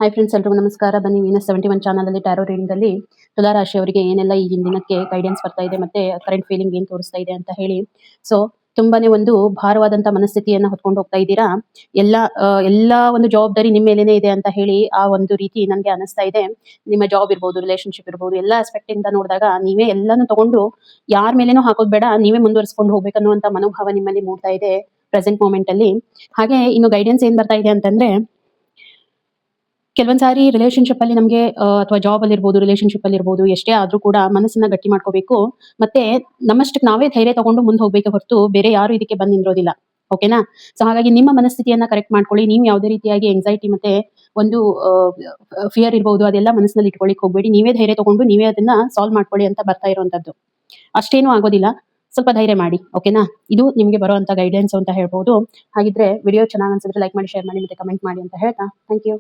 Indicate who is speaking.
Speaker 1: Hi friends, ಎಲ್ರಿಗೂ ನಮಸ್ಕಾರ. ಬನ್ನಿ ವೀನಸ್ 71 ಚಾನಲಲ್ಲಿ ಟ್ಯಾರೋ ರೀಡಿಂಗಲ್ಲಿ ತುಲಾ ರಾಶಿಯವರಿಗೆ ಏನೆಲ್ಲ ಈಗಿನ ದಿನಕ್ಕೆ ಗೈಡೆನ್ಸ್ ಬರ್ತಾ ಇದೆ ಮತ್ತೆ ಕರೆಂಟ್ ಫೀಲಿಂಗ್ ಏನು ತೋರಿಸ್ತಾ ಇದೆ ಅಂತ ಹೇಳಿ. ಸೊ ತುಂಬಾನೇ ಒಂದು ಭಾರವಾದಂತ ಮನಸ್ಥಿತಿಯನ್ನ ಹೊತ್ಕೊಂಡು ಹೋಗ್ತಾ ಇದ್ದೀರಾ. ಎಲ್ಲ ಒಂದು ಜವಾಬ್ದಾರಿ ನಿಮ್ಮ ಮೇಲೇನೆ ಇದೆ ಅಂತ ಹೇಳಿ ಆ ಒಂದು ರೀತಿ ನನಗೆ ಅನಿಸ್ತಾ ಇದೆ. ನಿಮ್ಮ ಜಾಬ್ ಇರ್ಬೋದು, ರಿಲೇಶನ್ಶಿಪ್ ಇರ್ಬೋದು, ಎಲ್ಲ ಆಸ್ಪೆಕ್ಟ್ ಇಂದ ನೋಡಿದಾಗ ನೀವೇ ಎಲ್ಲಾನು ತಗೊಂಡು ಯಾರ ಮೇಲೇನೂ ಹಾಕೋದ್ ಬೇಡ, ನೀವೇ ಮುಂದುವರಿಸ್ಕೊಂಡು ಹೋಗ್ಬೇಕನ್ನುವಂತ ಮನೋಭಾವ ನಿಮ್ಮಲ್ಲಿ ಮೂಡ್ತಾ ಇದೆ ಪ್ರೆಸೆಂಟ್ ಮೂಮೆಂಟ್ ಅಲ್ಲಿ. ಹಾಗೆ ಇನ್ನು ಗೈಡೆನ್ಸ್ ಏನ್ ಬರ್ತಾ ಇದೆ ಅಂತಂದ್ರೆ, ಕೆಲವೊಂದ್ ಸಾರಿ ರಿಲೇಶನ್ಶಿಪ್ ಅಲ್ಲಿ ನಮಗೆ ಅಥವಾ ಜಾಬ್ ಅಲ್ಲಿ ಇರ್ಬೋದು, ರಿಲೇಶನ್ಶಿಪ್ ಅಲ್ಲಿ ಇರ್ಬೋದು, ಎಷ್ಟೇ ಆದ್ರೂ ಕೂಡ ಮನಸ್ಸನ್ನ ಗಟ್ಟಿ ಮಾಡ್ಕೋಬೇಕು. ಮತ್ತೆ ನಮ್ಮಷ್ಟಕ್ಕೆ ನಾವೇ ಧೈರ್ಯ ತಗೊಂಡು ಮುಂದೆ ಹೋಗ್ಬೇಕು ಹೊರತು ಬೇರೆ ಯಾರು ಇದಕ್ಕೆ ಬಂದ್ ನಿಂದ್ರೋದಿಲ್ಲ. ಓಕೆನಾ? ಸೊ ಹಾಗಾಗಿ ನಿಮ್ಮ ಮನಸ್ಥಿತಿಯನ್ನ ಕರೆಕ್ಟ್ ಮಾಡ್ಕೊಳ್ಳಿ. ನೀವು ಯಾವುದೇ ರೀತಿಯಾಗಿ ಎಂಗ್ಸೈಟಿ ಮತ್ತೆ ಒಂದು ಫಿಯರ್ ಇರ್ಬೋದು, ಅದೆಲ್ಲ ಮನಸ್ಸಿನಲ್ಲಿ ಇಟ್ಕೊಳ್ಳಿಕ್ ಹೋಗ್ಬೇಡಿ. ನೀವೇ ಧೈರ್ಯ ತಗೊಂಡು ನೀವೇ ಅದನ್ನ ಸಾಲ್ವ್ ಮಾಡ್ಕೊಳ್ಳಿ ಅಂತ ಬರ್ತಾ ಇರುವಂತದ್ದು. ಅಷ್ಟೇನೂ ಆಗೋದಿಲ್ಲ, ಸ್ವಲ್ಪ ಧೈರ್ಯ ಮಾಡಿ. ಓಕೆನಾ? ಇದು ನಿಮಗೆ ಬರುವಂತ ಗೈಡೆನ್ಸ್ ಅಂತ ಹೇಳ್ಬೋದು. ಹಾಗಿದ್ರೆ ವಿಡಿಯೋ ಚೆನ್ನಾಗಿ ಅನ್ಸಿದ್ರೆ ಲೈಕ್ ಮಾಡಿ, ಶೇರ್ ಮಾಡಿ ಮತ್ತೆ ಕಮೆಂಟ್ ಮಾಡಿ ಅಂತ ಹೇಳ್ತಾ ಥ್ಯಾಂಕ್ ಯು.